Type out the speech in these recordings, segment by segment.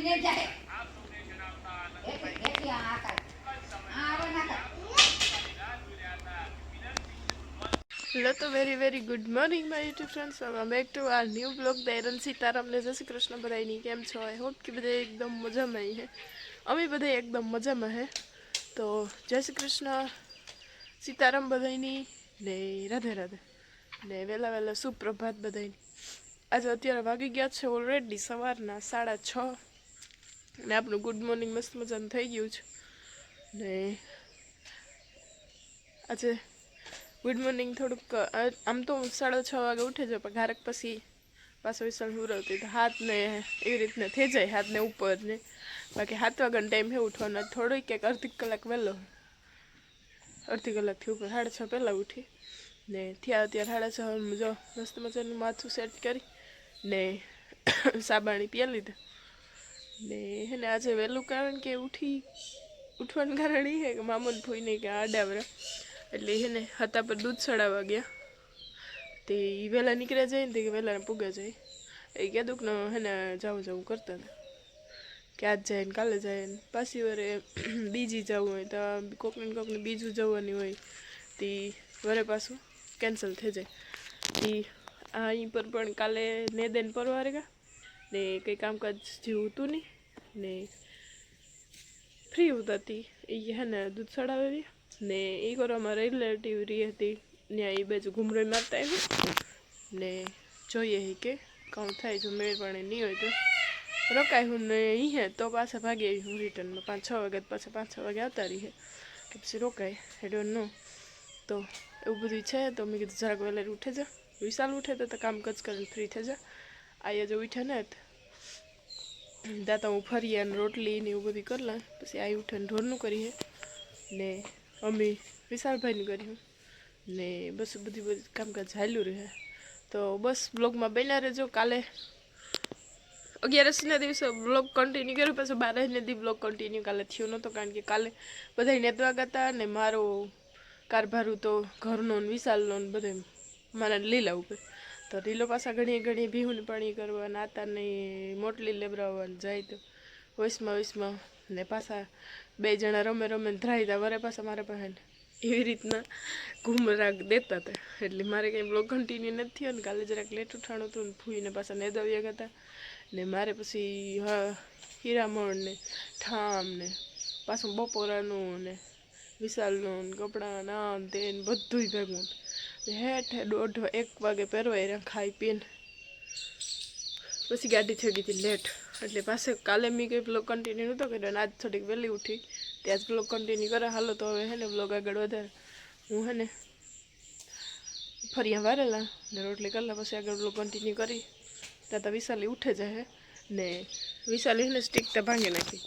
Hello तो very good morning my YouTube friends, welcome back to our new blog दयरन सीताराम ने जय श्री कृष्ण बधाई नहीं केम छो। आई होप कि बधे एकदम मजा में है। अमी बधे एकदम मजा में है। तो जय श्री कृष्ण सीताराम बधाई नहीं ने राधे राधे ने वेला वेला सुप्रभात बधाई। आज अत्यारे वागी गया है ऑलरेडी सवारना 6:30 ने आपनु गुड मॉर्निंग मस्त मजानुं थई गयुं छे ने आज गुड मॉर्निंग थोड़ुंक आम तो 6:30 वागे उठे जाए पर घारक पछी पाछो विशाल हुरवती तो हाथ ने एवी रीतना थई जाए हाथ ने ऊपर ने बाकी 7 वाग्यानो टाइम है उठवानो। थोड़ी एक अर्धी कलाक वहेलो अर्धी कलाक थी ऊपर 6:30 पहला उठी ने थया अत्यारे 6:30 जो मस्त मजानुं माथुं सेट करी ने साबाणी पी लीधा ने है ने आज वहेलुं कारण के उठवानुं कारण ए है कि मामून फूई ने के आडावरा એટલે હે ને હતા પર દૂધ ચડાવવા ગયા તે વહેલા નીકળ્યા જાય ને તે વહેલા પૂગા જાય એ કીધું કે હે ને જાવું કરતા હતા કે આજ જાય ને કાલે જાય ને પાછી વરે બીજી જવું હોય તો કોકને બીજું જવાની હોય તે વરે પાછું કેન્સલ થઈ જાય તે અહીં પર પણ કાલે નેદેન પરવારે ગયા ને કંઈ કામકાજ જેવું હતું નહીં ને ફ્રી હોતા હતી એ હે ને દૂધ ચડાવી ने एक और हमारा रिलेटिव रही थी ने ये बाजू घूमरो मारता है ने જોઈએ કે કામ થાય જો મેળવાણી નહીં હોય તો રોકાય હું ને અહીં હે તો પાછા ભાગી આવી હું રિટર્નમાં 5-6 વાગે પાછા 5-6 વાગે આવતા રહી હે કે પછી રોકાય આઈ ડોન્ટ નો તો એવું બધું છે તો મેં કીધું જરાક વહેલા ઉઠે જા વિશાલ ઉઠે તો કામ કચ કરીને ફ્રી થઈ જા આયા જો ઉઠે ને દાતા હું ફરી અને રોટલી ને એવું બધું કરલા પછી આઈ ઉઠે ને ઢોરનું કરી હે ને अम्मी विशाल भाई ने करी ने बस बधी कामकाज चालू रहे। तो बस ब्लॉग में बना रहो। काले 11 दिवस ब्लॉग कंटिन्यू करो पाछो 12 दी ब्लॉग कंटिन्यू काले थयो नतो कारण के काले बधाई नेतवा गता ने मारो कारभारू तो घरनो ने विशालनो ने बधे मारा लीला उपर तो लीलो पासा घणी भीहुं पाणी करवा नाता ने मोटली लेबरावा जाय तो वोइस में ने पासा 2 जणा रमे धराईता वरे पासा मारे पासे एवी रीतना घूमरा देता था एटले मारे कई ब्लॉग कंटिन्यू नहीं थयो ने काले जराक लेट उठाणो तो फूईने पासा नेदव्या गता ने मारे पछी हीरामण ने ठाम ने पाछुं बपोरानुं ने विशालनुं कपड़ा नाम तेन बधुंय भेगुं हेठ 1:30 वागे परवाय खाई पीने पछी गाड़ी थई गई थी लेट એટલે પાછે કાલે મેં કંઈ બ્લોગ કન્ટિન્યુ નહોતો કર્યો અને આજ થોડીક વહેલી ઉઠી ત્યાં જ બ્લોગ કન્ટિન્યુ કરે હાલો તો હવે હે ને બ્લોગ આગળ વધારે હું હે ને ફરિયા વારેલા ને રોટલી કરલા પછી આગળ બ્લોગ કન્ટિન્યુ કરી ત્યાં તો વિશાલી ઉઠે જાય ને વિશાલી હે ને સ્ટિકતા ભાંગી નાખી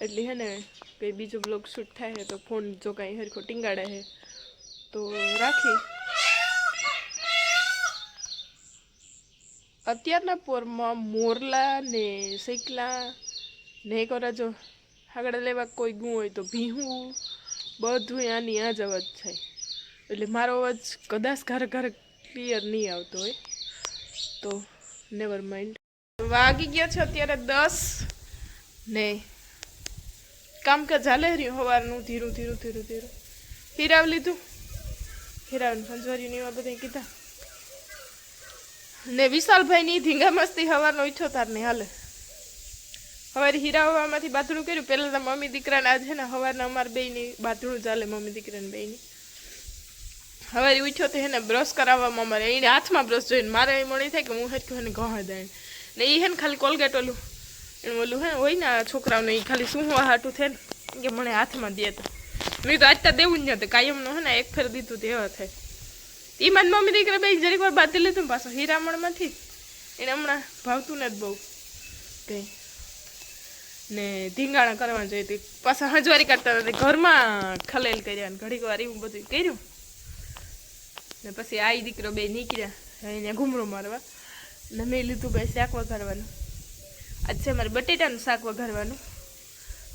એટલે હે ને કંઈ બીજો બ્લોગ શૂટ થાય તો ફોન જો કાંઈ હરખો ટીંગાડે હે તો રાખી અત્યારના પોરમાં મોરલા ને સૈકલા ને કરા જો આગળ લેવા કોઈ ગું હોય તો ભીહું બધું આની આ જ અવાજ થાય એટલે મારો અવાજ કદાચ ઘરે ક્લિયર નહીં આવતો હોય તો નેવર માઇન્ડ। વાગી ગયા છે અત્યારે 10 ને કામકાજ ચાલે રહ્યું સવારનું ધીરું હીરાવ લીધું હીરાવ સંજવારીને એવા બધા કીધા ने विशाल भाई नी धींगा मस्ती हवारनो इठो तार ने हाले हवारी हीरावामांथी बाथरूम कर्युं पहेला तो मम्मी दीकरा ने आज है ने हवारना अमार बेयनी बाथरूम चाले मम्मी दीकरा ने बेयनी हवारी उठ्यो तो है ने ब्रश कराववामां मारे एने हाथमां ब्रश जोईने मारे मणी थाय के हूँ हरखुं है ने गहा दे ने ई है ने खाली कोलगेट ओलुं एने ओलुं है होय ने छोकराओने ई खाली सूंहवा हाटुं थे के मने हाथमां दे तो मैं तो आज तो देवुं ज नहोतुं कायमनो है ने एक फेर दीधुं तो एवा थाय ई मन मम्मी दीकरा बे जरीक वार बांधी लीधुं पाछो हीरामणमांथी एने हमणां भावतुं न बहु कई ने धींगाणा करवा जोईती पाछा हंजवारी करता नथी घरमां खलेल कर्या घड़ीक वार एवुं बधुं कर्युं ने पछी आई दीकरो बे નીકળ્યા એને ઘૂમરો મારવા ને મેં લીધું ભાઈ શાક વઘારવાનું આજ છે મારે બટેટાનું શાક વઘારવાનું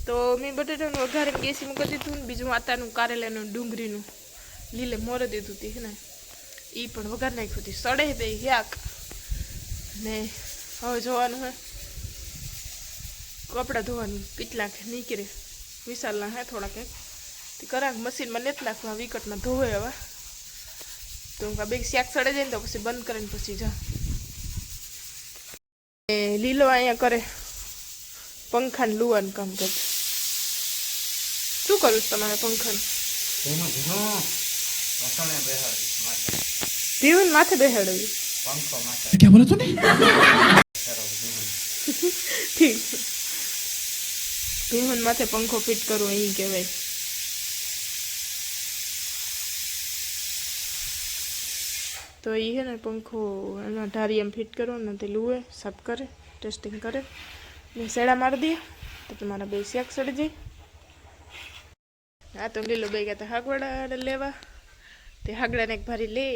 તો મેં બટેટાનું વઘારીને ગેસી મૂકી દીધું ને બીજું આતાનું કારેલાનું ડુંગળીનું લીલે મોરે દીધું હતી હે ને ई पण वगार नाख्युं हती सड़े दे याक ने हवे जोवानुं है કપડાં ધોવાનું કેટલાક નીકળે વિશાલના હે થોડાક તે કરાક મશીનમાં લેત નાખવા વિકટમાં ધોવે હવે તો બે શાક સડે જાય ને તો પછી બંધ કરીને પછી જા લીલો અહીંયા કરે પંખાને લુવાનું કામ કરે શું કરું તમારે પંખાને ભીવન માથે બેહાડવી क्या बोला तूने ઠીક ભીવન માથે પંખો ફિટ કરવો અહીં કહેવાય તો એ છે ને પંખો એના ધારી એમ ફિટ કરો ને તે લુએ સાફ કરે ટેસ્ટિંગ કરે ને સેડા મારી દે તો તમારા બે શાક સડી જાય આ તો લીલો બે ગયા હાગવાડા લેવા તે હાગડાને એક ભારી લે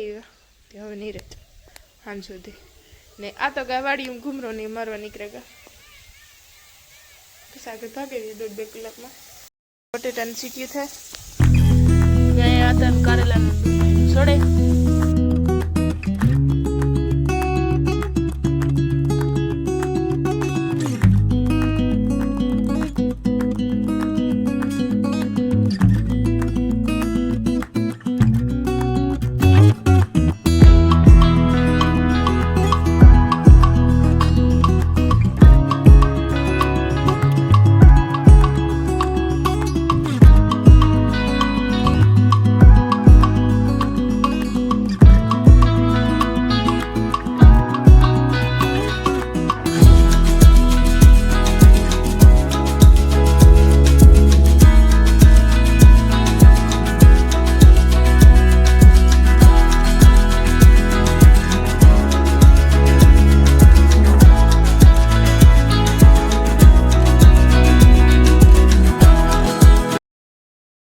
તે હવે નહીં રહેતો હાન સુધી ને આ તો ગાવાડી હું ઘૂમરો નહીં મારવા નીકળે ગા તો સાગર ભાગે 1.5-2 કલાકમાં બટેટાની સીટીઓ થાય આતા કારેલાનું સડે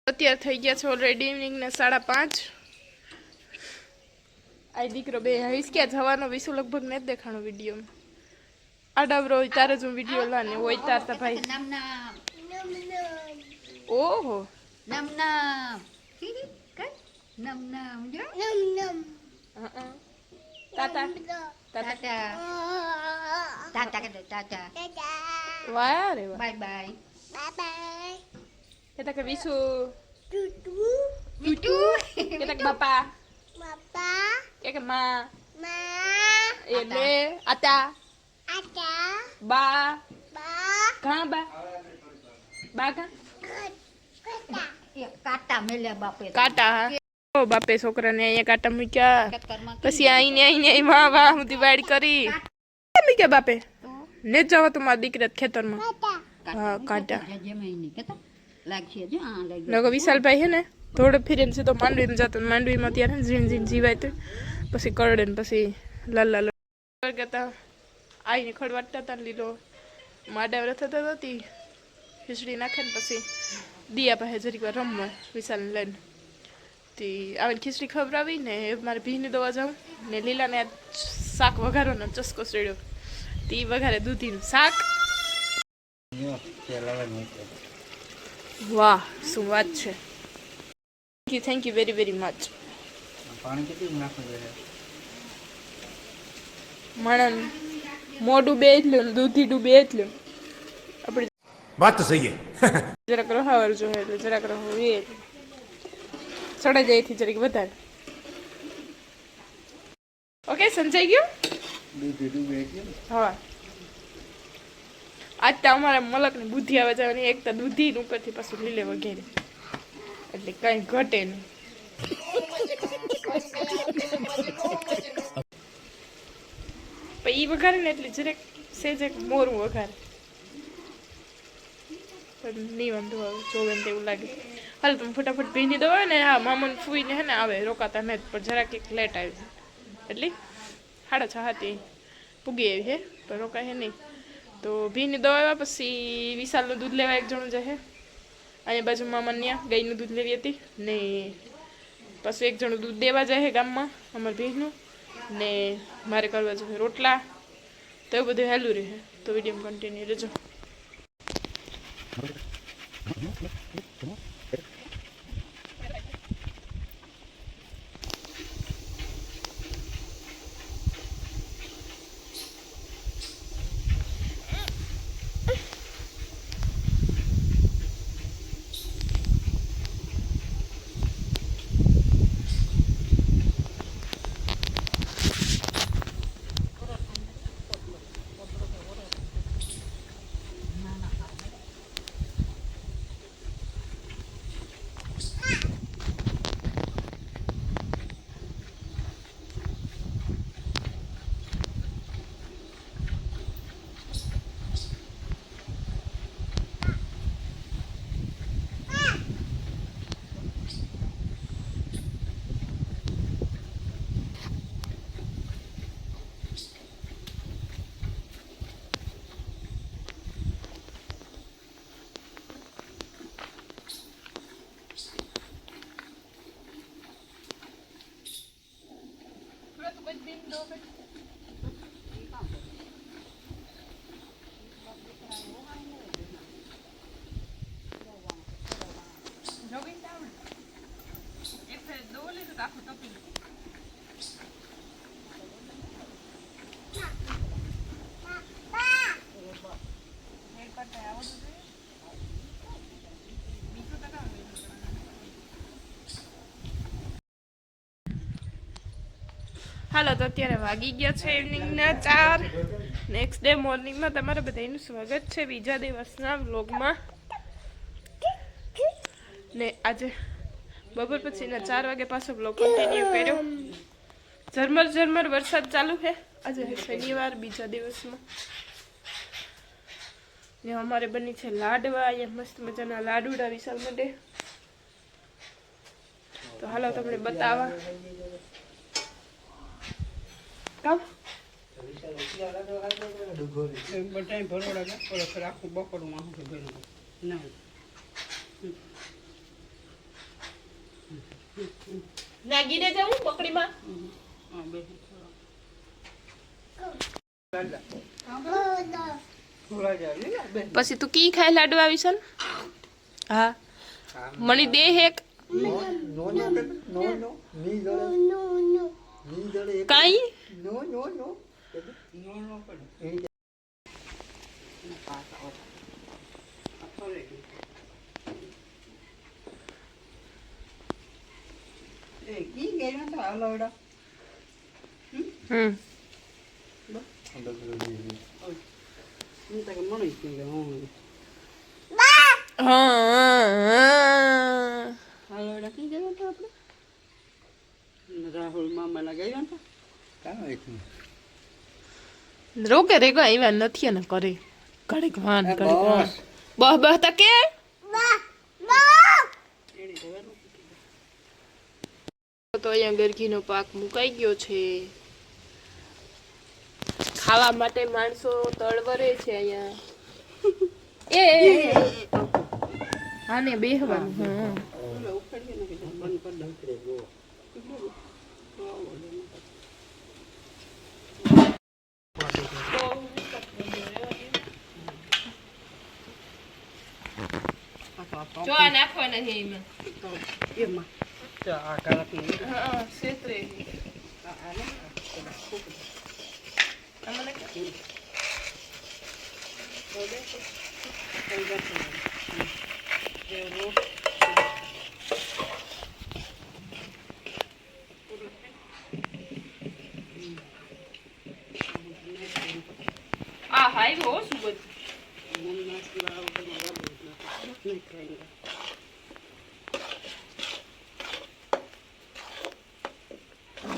અત્યારે થઈ ગયા છે ઓલરેડી ઇવનિંગના 5:30 આ દીકરો બે હિસક્યા જવાનો વિસુ લગભગ નથી દેખાણો વિડીયોમાં આડાવરો હોય તારે જ હું વિડીયો લાને હોય તારતા ભાઈ ઓહો નમ નમ જો તાતા ટાટા ટાટા કે ટાટા વાહ રે વાહ બાય બાય એ તક વિસુ મીઠુ એ તક બાપા એક માં એ લે આતા બા ઘા બા ઘા કાટા મેલ્યા બાપે કાટા ઓ બાપે છોકરાને અહીંયા કાટા મૂક્યા ખેતરમાં પછી આઈને વાહ વાહ હું દિવાળી કરી મૂક્યા બાપે ને જવા તો મારા દીકરા ખેતરમાં હા કાટા જમીન કેતા લાગશે જો આ લાગી લોકો વિશાલભાઈ હે ને થોડે ફીરીને સીધો માંડવીમાં જતો માંડવીમાં ત્યારે ઝીણ ઝીણ જીવાય તો પછી કરડે ને પછી લાલ કહેતા આઈને ખડવાટતા હતા લીલો માડાવરા થતા હતી ખીચડી નાખે ને પછી દિયા પાસે જરીક વાર રમવા વિશાલને લઈને તે આવીને ખીચડી ખવડાવી ને મારે ભીની દવા જાઉં ને લીલાને આ શાક વઘારવાનો ચસ્કો ચડ્યો તે વઘારે દૂધીનું શાક વાહ શું વાત છે thank you very very much पानी कितनी नाखो જોઈએ મણન મોઢું બે જ લ્યો દૂધી ડૂબે જ લ્યો આપણે વાત તો સહી હે જરાક રહાવર જો એટલે જરાક રહો એ સડા જાય જરીક વધારે ઓકે સમજાઈ ગયું હા આજ તો અમારા મલકની બુદ્ધિ આવે જવાની એક તો દૂધી ઉપરથી પાછું લીલે વગેરે એટલે કઈ ઘટે નહીં ઈ વઘારે ને એટલે જરાક સેજ એક મોરું વઘારે પણ નહીં વાંધો આવે જોવે ને એવું લાગે હાલ તમે ફટાફટ ભીની દો ને હા મામન ફૂઈને હે ને આવે રોકાતા નથી પણ જરાક એક લેટ આવી એટલે 6:30 પૂગી આવી હે પણ રોકાય હે નહીં તો ભીની દવા આવ્યા પછી વિશાલનું દૂધ લેવા એક જણું જશે અહીંયા બાજુ મામન ત્યાં ગાયનું દૂધ લેવી હતી ને પછી એક જણું દૂધ દેવા જાય ગામમાં અમારે ભીનું ને મારે કરવા જોઈએ રોટલા તો એવું બધું હેલું રહે તો વિડીયો કન્ટિન્યુ રહેજો હાલો તો અત્યારે વાગી ગયા છે ઇવનિંગના 4. નેક્સ્ટ ડે મોર્નિંગમાં તમારા બધાનું સ્વાગત છે બીજા દિવસના વ્લોગમાં. ને આજે બપોર પછીના 4 વાગે પાછો વ્લોગ કન્ટિન્યુ કર્યો. ઝરમર ઝરમર વરસાદ ચાલુ છે આજે શનિવાર બીજા દિવસમાં. ને અમારે બની છે લાડવા. અહીંયા મસ્ત મજાના લાડુડા વિશાલ માટે. તો હાલો તમને બતાવવા કામ નાગીને જાઉં પકડીમાં. પછી તું કી ખાય લાડવા વિશાલ? હા મણી દે હેક કાઈ રાહુલ મામા લગાવ્યા હતા રોકે રે ગો આવ્યા નથી ને કરે ઘડીક વાન ઘડીક વાન બહ બહ તકે તો અહીંયા ગરગીનો પાક મુકાઈ ગયો છે. ખાવા માટે માણસો તળવરે છે અહીંયા. એ હાને બેહવાનું. હા જો આ નાખવાના છે એમાં. હા ક્ષેત્રે આ હાઈ હો સુબત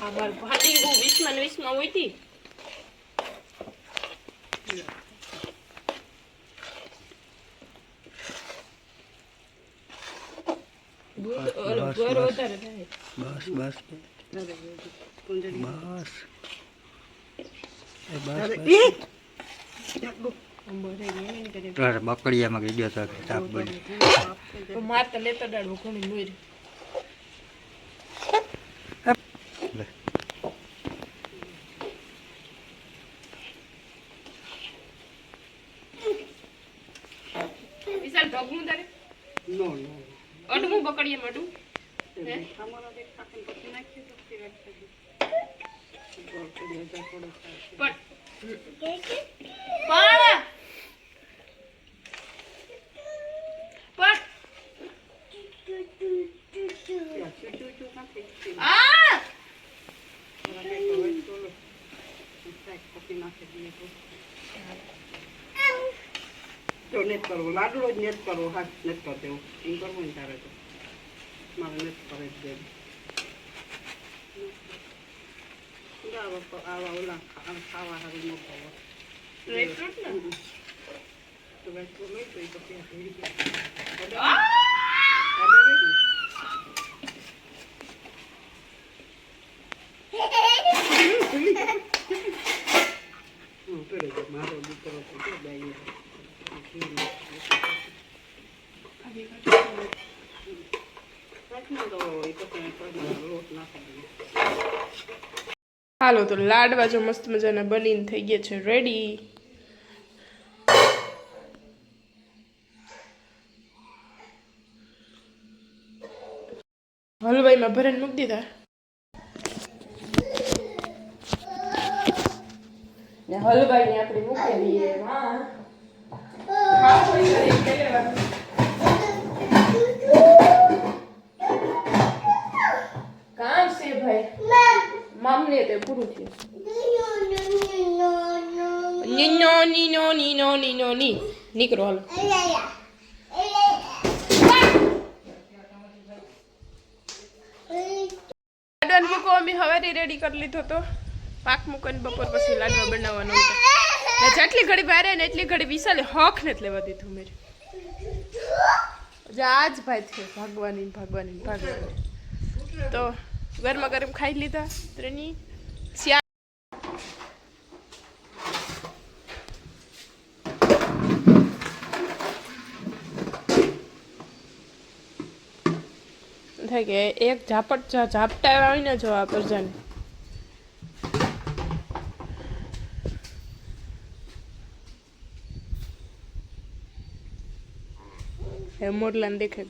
અમાર ભાતી હું 20 માં હોઈતી. બકડીયામાં ગઈ ગયો તો માર તો લેતો ડાળવો ઘણી મોરી. વિશાલ ઢગલું તારે અડવું બકડીએ મડું નેટ કરવો લાડુડો જ નેટ કરવો હા નેટ કરી દેવું એમ કરવું ને તારે તો મારે નેટ કરે જ દેવું આવા ઓલા ખાવા હારું ન ખાવા રેસ્ટોરન્ટ ને તો વેસ્ટ લઈ તો એ પછી મારો દીકરો હાલો તો લાડવા જો મસ્ત મજાના બનીને થઈ ગયા છે રેડી. હલવાઈમાં ભરીને મૂકી દીધા ને હલવાઈ આપણે મૂકી દઈએ. કામ છે ભાઈ મામને તે પૂરું થયું નીનો નીનો નીનો નીનો ની નીકળો હાલો લાડવા મૂકો અમે હવારે રેડી કરી લીધો તો પાક મૂકીને બપોર પછી લાડવા બનાવવાનો હતો ને જેટલી ઘડી બહાર ને એટલી ઘડી વિશાલે હક ને લેવા દીધું મેરે આજ ભાઈ છે ભાગવાની તો ગરમા ગરમ ખાઈ લીધા ત્રણેય થાય કે એક ઝાપટા હોય ને જો આ પરજાને હે મોરલાને દેખે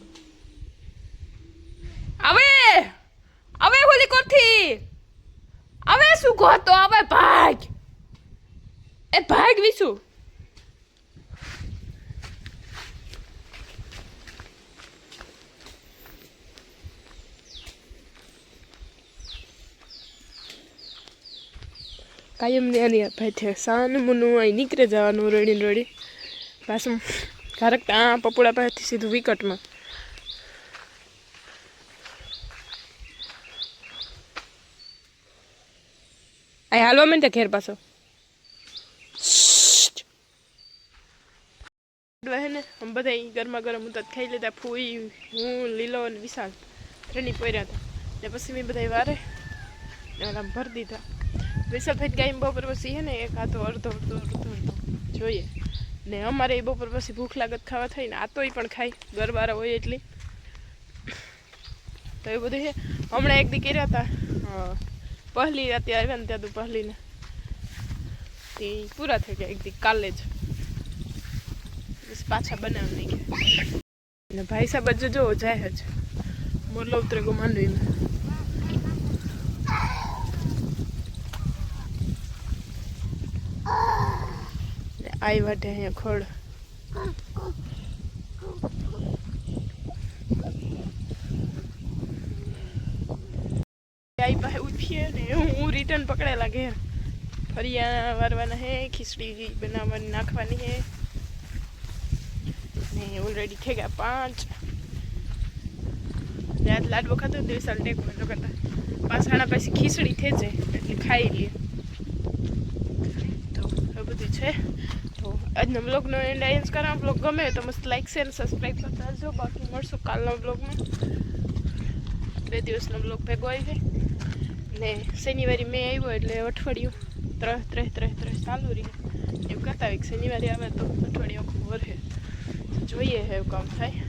આવે હોલી કોથી આવે શું ગોતો આવે ભાગ વિસુ કાયમ ને આની ભાઈ છે સાન મુનું અહીં નીકળે જવાનું રડી પાછું ઘારક આ પપોડા પાસેથી સીધું વિકટમાં આ હાલવા માંડે ઘેર પાછો હે ને આમ બધા ગરમા ગરમ ઉતર ખાઈ લીધા ફૂઈ હું લીલો અને વિશાલ ત્રણેય પહેર્યા હતા ને પછી મેં બધા વારે ને ઓલા ભરી દીધા વિશાલ ભાઈ ગાય બપોર પછી હે ને એક હાથો અડધો જોઈએ ને અમારે એ બપોર પછી ભૂખ લાગત ખાવા થાય ને આ તો પણ ખાય ગરબારા હોય એટલી તો એ બધું છે હમણાં એક દી કર્યા હતા પહેલી રાતે આવ્યા ને ત્યાં તો પહેલીને તે પૂરા થઈ ગયા એક દી કાલે જ પાછા બનાવી નહીં ગયા ને ભાઈ સાહેબ જ જો જાય જ મોરલો ઉતરે ગો માંડવીમાં आई वाटे हैं खोड़ आई पाए उठिए ने हूँ रिटर्न पकड़ेला घेर फरिया वारवाना है खिचड़ी बनावવાની નાખવાની है ने ऑलरेडी थे गया 5 रात लाडવો ખાતો તો વિશાલ ટેક માં કરતા પાછાણા પછી ખીચડી થઈ જાય એટલે ખાઈ લે તો આ બધું છે તો આજનો બ્લોગનો એન્ડ આયન્સ કરા બ્લોગ ગમે તો મસ્ત લાઈક શેર સબસ્ક્રાઈબ કરતા રહેજો બાકી મળશું કાલના બ્લોગમાં 2 દિવસનો બ્લોગ ભેગો આવી ને શનિવારે મેં આવ્યો એટલે અઠવાડિયું 3 ચાલુ રહી એમ કરતા હોય શનિવારે આવે તો અઠવાડિયું આખું વરસે જોઈએ એવું કામ થાય